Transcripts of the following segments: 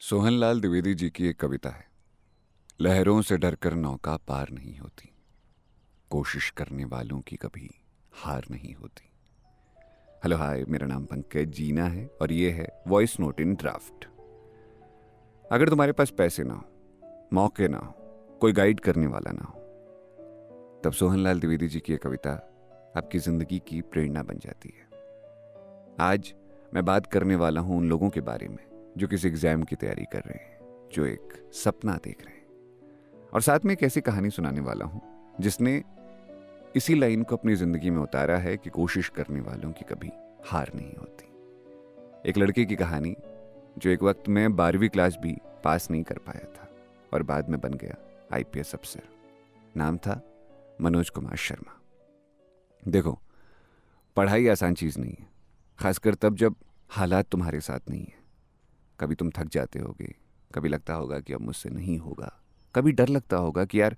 सोहनलाल द्विवेदी जी की एक कविता है। लहरों से डरकर नौका पार नहीं होती, कोशिश करने वालों की कभी हार नहीं होती। हेलो हाय, मेरा नाम पंकज जीना है और ये है वॉइस नोट इन ड्राफ्ट। अगर तुम्हारे पास पैसे ना हो, मौके ना हो, कोई गाइड करने वाला ना हो, तब सोहनलाल द्विवेदी जी की ये कविता आपकी जिंदगी की प्रेरणा बन जाती है। आज मैं बात करने वाला हूं उन लोगों के बारे में जो किसी एग्जाम की तैयारी कर रहे हैं, जो एक सपना देख रहे हैं, और साथ में एक ऐसी कहानी सुनाने वाला हूं जिसने इसी लाइन को अपनी जिंदगी में उतारा है कि कोशिश करने वालों की कभी हार नहीं होती। एक लड़के की कहानी जो एक वक्त में 12वीं क्लास भी पास नहीं कर पाया था और बाद में बन गया आईपीएस अफसर। नाम था मनोज कुमार शर्मा। देखो, पढ़ाई आसान चीज नहीं है, खासकर तब जब हालात तुम्हारे साथ नहीं है। कभी तुम थक जाते होगे, कभी लगता होगा कि अब मुझसे नहीं होगा, कभी डर लगता होगा कि यार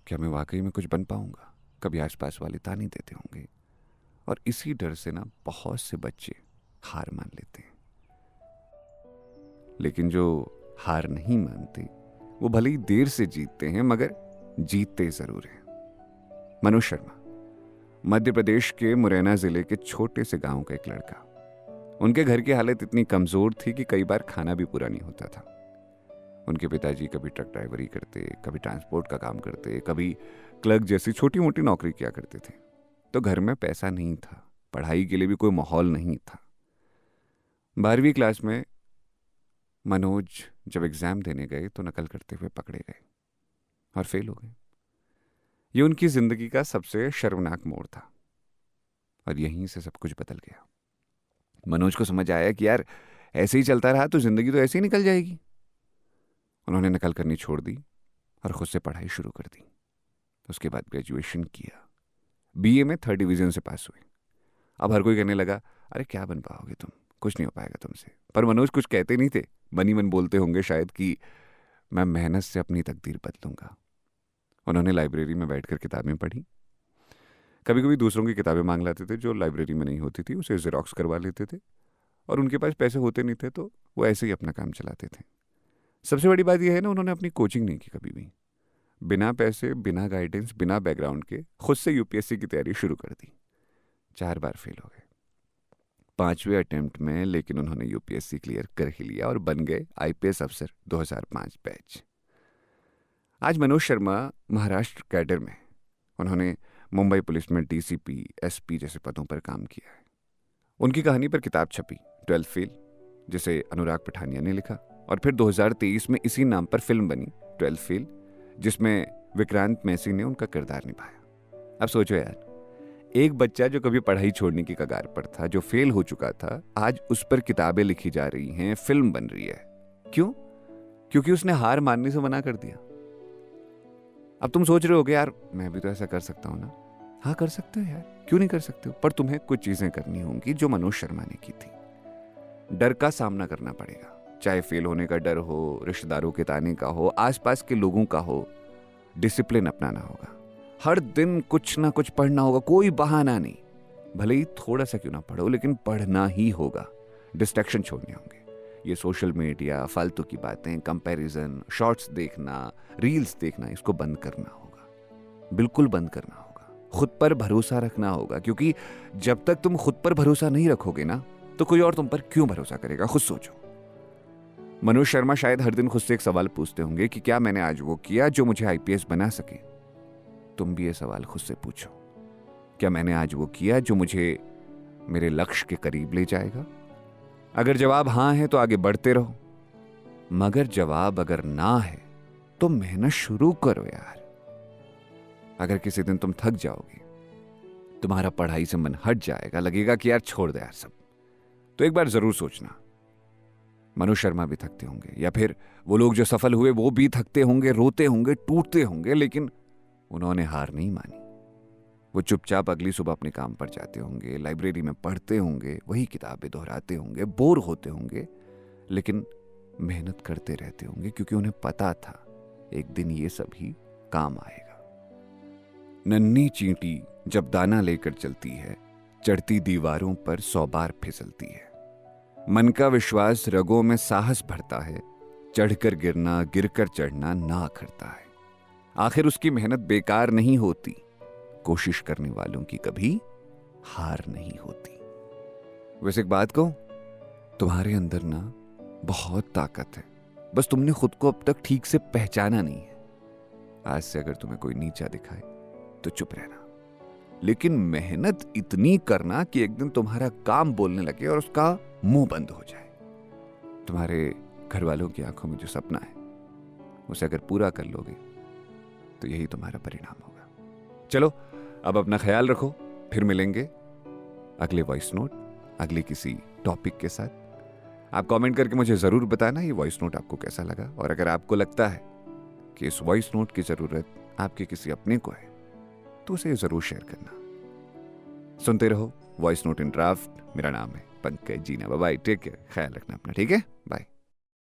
क्या मैं वाकई में कुछ बन पाऊंगा, कभी आसपास वाले ताने देते होंगे, और इसी डर से ना बहुत से बच्चे हार मान लेते हैं। लेकिन जो हार नहीं मानते वो भले ही देर से जीतते हैं, मगर जीतते जरूर हैं। मनोज शर्मा मध्य प्रदेश के मुरैना जिले के छोटे से गांव का एक लड़का। उनके घर की हालत इतनी कमजोर थी कि कई बार खाना भी पूरा नहीं होता था। उनके पिताजी कभी ट्रक ड्राइवरी करते, कभी ट्रांसपोर्ट का काम करते, कभी क्लर्क जैसी छोटी मोटी नौकरी किया करते थे। तो घर में पैसा नहीं था, पढ़ाई के लिए भी कोई माहौल नहीं था। 12वीं क्लास में मनोज जब एग्जाम देने गए तो नकल करते हुए पकड़े गए और फेल हो गए। ये उनकी जिंदगी का सबसे शर्मनाक मोड़ था और यहीं से सब कुछ बदल गया। मनोज को समझ आया कि यार ऐसे ही चलता रहा तो जिंदगी तो ऐसे ही निकल जाएगी। उन्होंने नकल करनी छोड़ दी और खुद से पढ़ाई शुरू कर दी। उसके बाद ग्रेजुएशन किया, बीए में 3rd डिवीजन से पास हुए। अब हर कोई कहने लगा, अरे क्या बन पाओगे तुम, कुछ नहीं हो पाएगा तुमसे। पर मनोज कुछ कहते नहीं थे, मन ही मन बोलते होंगे शायद कि मैं मेहनत से अपनी तकदीर बदलूंगा। उन्होंने लाइब्रेरी में बैठकर किताबें पढ़ी। कभी कभी दूसरों की किताबें मांग लाते थे जो लाइब्रेरी में नहीं होती थी, उसे जेरोक्स करवा लेते थे, और उनके पास पैसे होते नहीं थे तो वो ऐसे ही अपना काम चलाते थे। सबसे बड़ी बात यह है ना, उन्होंने अपनी कोचिंग नहीं की कभी भी। बिना पैसे, बिना गाइडेंस, बिना बैकग्राउंड के खुद से यूपीएससी की तैयारी शुरू कर दी। 4 बार फेल हो गए 5वें अटेम्प्ट में, लेकिन उन्होंने यूपीएससी क्लियर कर ही लिया और बन गए आईपीएस अफसर 2005 बैच। आज मनोज शर्मा महाराष्ट्र कैडर में। उन्होंने मुंबई पुलिस में डीसीपी, एसपी जैसे पदों पर काम किया है। उनकी कहानी पर किताब छपी 12 फेल, जिसे अनुराग पठानिया ने लिखा, और फिर 2023 में इसी नाम पर फिल्म बनी 12 फेल, जिसमें विक्रांत मैसी ने उनका किरदार निभाया। अब सोचो यार, एक बच्चा जो कभी पढ़ाई छोड़ने की कगार पर था, जो फेल हो चुका था, आज उस पर किताबें लिखी जा रही हैं, फिल्म बन रही है। क्यों? क्योंकि उसने हार मानने से मना कर दिया। अब तुम सोच रहे होगे, यार मैं भी तो ऐसा कर सकता हूं ना। हाँ, कर सकते हो यार, क्यों नहीं कर सकते हो, पर तुम्हें कुछ चीजें करनी होंगी जो मनोज शर्मा ने की थी। डर का सामना करना पड़ेगा, चाहे फेल होने का डर हो, रिश्तेदारों के ताने का हो, आसपास के लोगों का हो। डिसिप्लिन अपनाना होगा, हर दिन कुछ ना कुछ पढ़ना होगा, कोई बहाना नहीं। भले ही थोड़ा सा क्यों ना पढ़ो, लेकिन पढ़ना ही होगा। डिस्ट्रैक्शन छोड़ने होंगे, ये सोशल मीडिया, फालतू की बातें, कंपैरिजन, शॉर्ट्स देखना, रील्स देखना, इसको बंद करना होगा, बिल्कुल बंद करना होगा। खुद पर भरोसा रखना होगा, क्योंकि जब तक तुम खुद पर भरोसा नहीं रखोगे ना, तो कोई और तुम पर क्यों भरोसा करेगा, खुद सोचो। मनोज शर्मा शायद हर दिन खुद से एक सवाल पूछते होंगे कि क्या मैंने आज वो किया जो मुझे आईपीएस बना सके। तुम भी ये सवाल खुद से पूछो, क्या मैंने आज वो किया जो मुझे मेरे लक्ष्य के करीब ले जाएगा। अगर जवाब हां है तो आगे बढ़ते रहो, मगर जवाब अगर ना है तो मेहनत शुरू करो यार। अगर किसी दिन तुम थक जाओगे, तुम्हारा पढ़ाई से मन हट जाएगा, लगेगा कि यार छोड़ दे यार सब, तो एक बार जरूर सोचना। मनोज शर्मा भी थकते होंगे, या फिर वो लोग जो सफल हुए वो भी थकते होंगे, रोते होंगे, टूटते होंगे, लेकिन उन्होंने हार नहीं मानी। वो चुपचाप अगली सुबह अपने काम पर जाते होंगे, लाइब्रेरी में पढ़ते होंगे, वही किताबें दोहराते होंगे, बोर होते होंगे, लेकिन मेहनत करते रहते होंगे, क्योंकि उन्हें पता था एक दिन ये सभी काम आएगा। नन्ही चींटी जब दाना लेकर चलती है, चढ़ती दीवारों पर 100 बार फिसलती है। मन का विश्वास रगों में साहस भरता है, चढ़कर गिरना, गिरकर चढ़ना ना करता है। आखिर उसकी मेहनत बेकार नहीं होती। कोशिश करने वालों की कभी हार नहीं होती। वैसे एक बात कहूं, तुम्हारे अंदर ना बहुत ताकत है, बस तुमने खुद को अब तक ठीक से पहचाना नहीं है। आज से अगर तुम्हें कोई नीचा दिखाए तो चुप रहना, लेकिन मेहनत इतनी करना कि एक दिन तुम्हारा काम बोलने लगे और उसका मुंह बंद हो जाए। तुम्हारे घर वालों की आंखों में जो सपना है उसे अगर पूरा कर लोगे तो यही तुम्हारा परिणाम होगा। चलो अब अपना ख्याल रखो, फिर मिलेंगे अगले वॉइस नोट, अगले किसी टॉपिक के साथ। आप कमेंट करके मुझे जरूर बताना ये वॉइस नोट आपको कैसा लगा, और अगर आपको लगता है कि इस वॉइस नोट की जरूरत आपके किसी अपने को है तो उसे जरूर शेयर करना। सुनते रहो वॉइस नोट इन ड्राफ्ट। मेरा नाम है पंकज जीना। बाय, टेक केयर, ख्याल रखना अपना, ठीक है, बाय।